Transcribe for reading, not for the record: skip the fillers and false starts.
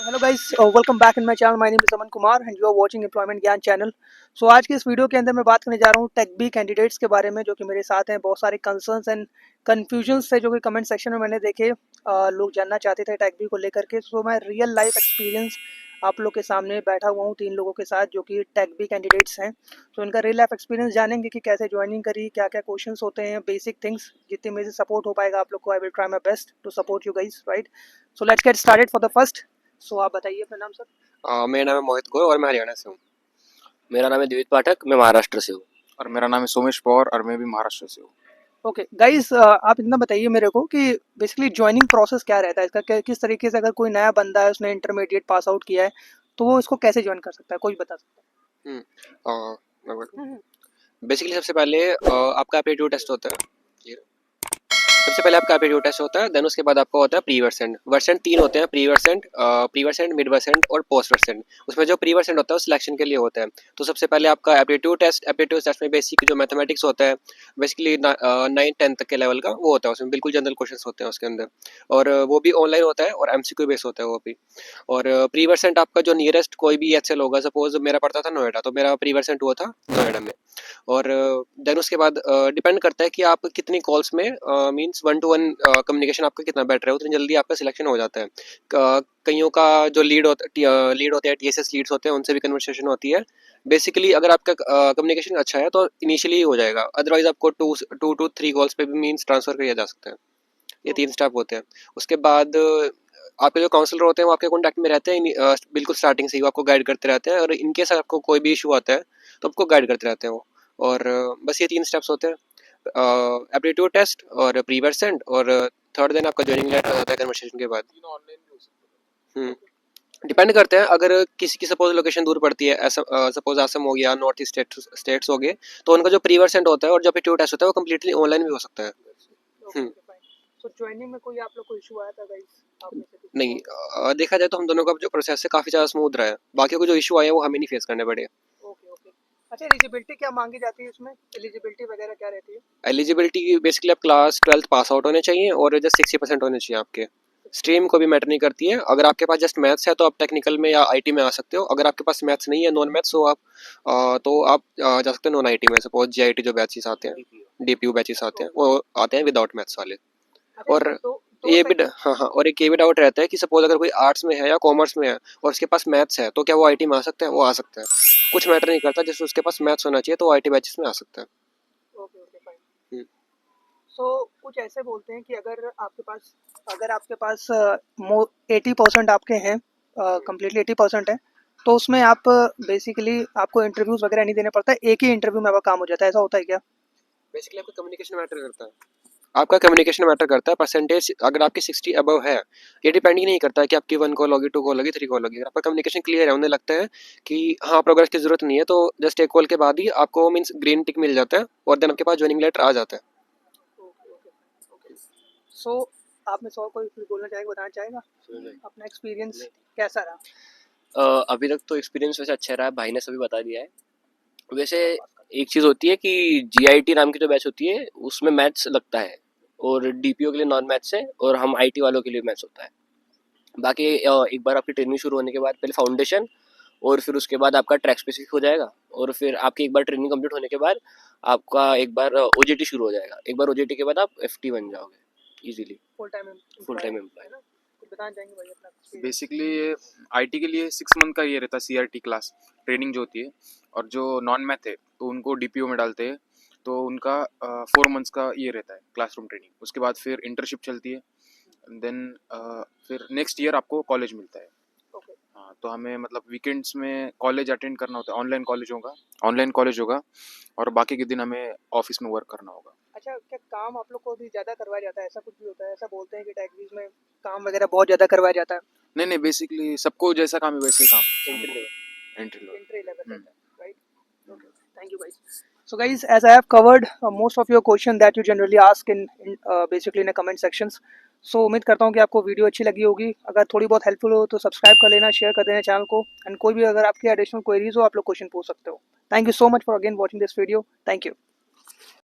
Hello guys, welcome back in my channel. My name is Aman Kumar and you are watching employment Gyan channel. So आज के इस video के अंदर मैं बात करने जा रहा हूँ टेक बी कैंडिडेट्स के बारे में, जो कि मेरे साथ हैं। बहुत सारे कंसर्न्स एंड कन्फ्यूजन्स थे जो कि कमेंट सेक्शन में मैंने देखे। लोग जानना चाहते थे टेक बी को लेकर के। सो मैं रियल लाइफ एक्सपीरियंस आप लोग के सामने बैठा हुआ हूँ 3 लोगों के साथ जो कि टेक बी कैंडिडेट्स हैं। तो इनका रियल लाइफ एक्सपीरियंस जानेंगे कि कैसे ज्वाइनिंग करी, क्या क्या क्वेश्चंस होते हैं, बेसिक थिंग्स। जितने मेरे से सपोर्ट हो पाएगा आप लोग को, I will try my best to support you guys, right. So let's get started for the first. सो आप बताइए अपना नाम सर। मेरा नाम है मोहित कौर और मैं हरियाणा से हूँ। मेरा नाम है दिवित पाठक, मैं महाराष्ट्र से हूँ। और मेरा नाम है सोमेश पवार और मैं भी महाराष्ट्र से हूँ। ओके गाइस, आप इतना बताइए मेरे को कि बेसिकली ज्वाइनिंग प्रोसेस क्या रहता है इसका, किस तरीके से अगर कोई नया बंदा है, उसने इंटरमीडिएट पास आउट किया है, तो वो इसको कैसे ज्वाइन कर सकता है, कोई बता सकता है? बेसिकली सबसे पहले आपका एप्टीट्यूड टेस्ट होता है। सबसे पहले आपका एप्टीट्यूड टेस्ट होता है, देन उसके बाद आपका होता है प्री वर्सेंट। वर्सेंट 3 होते हैं, प्री वर्सेंट, मिड वर्सेंट और पोस्ट वर्सेंट। उसमें जो प्री वर्सेंट होता है वो सिलेक्शन के लिए होता है। तो सबसे पहले आपका एप्टीट्यूड टेस्ट में बेसिक जो मैथमेटिक्स होता है, बेसिकली 9-10 तक के लेवल का वो होता है। उसमें बिल्कुल जनरल क्वेश्चंस होते हैं उसके अंदर, और वो भी ऑनलाइन होता है और एमसीक्यू बेस होता है वो भी। और प्री वर्सेंट आपका जो नियरेस्ट कोई भी एचएल होगा, सपोज मेरा पड़ता था नोएडा, तो मेरा प्री वर्सेंट हुआ था नोएडा में। और देन उसके बाद डिपेंड करता है कि आप कितनी कॉल्स में मींस 1-to-1 कम्युनिकेशन आपका कितना बेटर है, उतनी जल्दी आपका सिलेक्शन हो जाता है। कईयों का जो लीड होते हैं, टीएसएस लीड्स होते हैं, उनसे भी कन्वर्सेशन होती है। बेसिकली अगर आपका कम्युनिकेशन अच्छा है तो इनिशियली हो जाएगा, अदरवाइज आपको 2 to 3 कॉल्स पे भी मींस ट्रांसफर किया जा सकता है। ये 3 स्टेप होते हैं। उसके बाद आपके जो काउंसलर होते हैं वो आपके कॉन्टैक्ट में रहते हैं, बिल्कुल स्टार्टिंग से ही वो आपको गाइड करते रहते हैं, और इनकेस आपको कोई भी इशू आता है तो आपको गाइड करते रहते हैं वो। और बस ये 3 स्टेप्स होते हैं, एप्टीट्यूड टेस्ट और प्री वर्सेंट, और थर्ड दिन आपका ज्वाइनिंग लेटर आता है कन्वर्सेशन के बाद। डिपेंड करते हैं, अगर किसी की सपोज लोकेशन दूर पड़ती है, ऐसा सपोज असम हो गया, नॉर्थ ईस्ट स्टेट्स हो गए, तो उनका जो प्री वर्सेंट होता है और जो एप्टीट्यूड टेस्ट होता है वो कम्प्लीटली ऑनलाइन भी हो सकता है। सो ज्वाइनिंग में कोई आप लोग को इशू आया था गाइस? आप में से किसी नहीं, को? देखा जाए तो हम दोनों का जो प्रोसेस है काफ़ी ज़्यादा स्मूथ रहा है। बाकी को जो इशू आया वो हमें नहीं फेस करने पड़े। Okay okay. अच्छा, एलिजिबिलिटी क्या मांगी जाती है इसमें? एलिजिबिलिटी वगैरह क्या रहती है? एलिजिबिलिटी बेसिकली आप क्लास 12th पास आउट होने चाहिए और जस्ट 60% होने चाहिए आपके। स्ट्रीम को भी मैटर नहीं करती है। अगर आपके पास जस्ट मैथ्स है तो आप टेक्निकल में या आईटी में आ सकते हो। अगर आपके पास मैथ्स नहीं है, नॉन मैथ्स, तो आप जा सकते हो नॉन आईटी में। सपोज जीआईटी जो बैचेस आते हैं, डीपीयू बैचेस आते हैं, वो आते हैं विदाउट मैथ्स वाले। अच्छा, और इसमें दो दो ये भी टाइप। हाँ हाँ, और एक ये भी डाउट रहता है कि सपोज अगर कोई आर्ट्स में है या कॉमर्स में है और उसके पास मैथ्स है, तो क्या वो आईटी में आ सकता है? वो आ सकता है, कुछ मैटर नहीं करता। जैसे उसके पास मैथ्स होना चाहिए तो वो आईटी बैचेस में आ सकता है। Okay okay fine. सो कुछ ऐसे बोलते हैं कि अगर आपके पास 80% आपके हैं, कम्प्लीटली 80% है, तो उसमें आप बेसिकली आपको इंटरव्यूज वगैरह नहीं देने पड़ता, एक ही इंटरव्यू में आपका काम हो जाता है। ऐसा होता है क्या? बेसिकली आपका कम्युनिकेशन मैटर करता है। आपका कम्युनिकेशन मैटर करता है। परसेंटेज अगर आपकी 60 अबव है, ये डिपेंड ही नहीं करता है कि आपकी 1 कॉल होगी, 2 कॉल होगी, 3 कॉल होगी। अगर आपका कम्युनिकेशन क्लियर है, उन्हें लगता है कि हाँ प्रोग्रेस की जरूरत नहीं है, तो जस्ट एक कॉल के बाद ही आपको मीन्स ग्रीन टिक मिल जाता है और देन आपके पास ज्वाइनिंग लेटर आ जाता है। Okay okay okay. सो आप में से और कोई कुछ बोलना चाहेगा, बताना चाहेगा अपना एक्सपीरियंस कैसा रहा? अभी तक तो एक्सपीरियंस वैसे अच्छा रहा, भाई ने सभी बता दिया है। वैसे एक चीज़ होती है कि जीआईटी नाम की जो बैच होती है उसमें मैथ्स लगता है, और डीपीओ के लिए नॉन मैथ्स है, और हम आईटी वालों के लिए मैथ्स होता है। बाकी एक बार आपकी ट्रेनिंग शुरू होने के बाद पहले फाउंडेशन, और फिर उसके बाद आपका ट्रैक स्पेसिफिक हो जाएगा, और फिर आपकी एक बार ट्रेनिंग कंप्लीट होने के बाद आपका एक बार ओजेटी शुरू हो जाएगा। एक बार ओजेटी के बाद आप एफटी बन जाओगे इजीली, फुल टाइम एम्प्लॉय। है ना? कुछ बताना चाहेंगे भाई अपना experience? बेसिकली आईटी के लिए 6 मंथ का ये रहता है सीआरटी क्लास ट्रेनिंग जो होती है, और जो नॉन मैथ है तो उनको डीपीओ में डालते हैं, तो उनका 4 मंथ्स का ये रहता है क्लासरूम ट्रेनिंग। उसके बाद फिर इंटर्नशिप चलती है, देन फिर नेक्स्ट ईयर आपको कॉलेज मिलता है। ओके। हाँ, तो हमें मतलब वीकेंड्स में कॉलेज अटेंड करना होता है। ऑनलाइन कॉलेज होगा और बाकी के दिन हमें ऑफिस में वर्क करना होगा। अच्छा, क्या काम आप लोग को भी ज़्यादा करवाया जाता है? ऐसा कुछ भी होता है? ऐसा बोलते हैं कि टैक्सीज में काम वगैरह बहुत ज़्यादा करवाया जाता है। नहीं, बेसिकली सबको जैसा काम है वैसे ही काम है। Entry level. Entry level. Entry level रहता है, right? Okay, thank you guys. So guys, as I have covered most of your question that you generally ask in basically in the comment sections. So उम्मीद करता हूँ कि आपको video अच्छी लगी होगी। अगर थोड़ी बहुत हेल्पफुल हो तो सब्सक्राइब कर लेना, शेयर कर देना चैनल को, एंड कोई भी अगर आपकी एडिशनल क्वेरीज हो आप लोग क्वेश्चन पूछ सकते हो। Thank you so much for again watching this video. Thank you.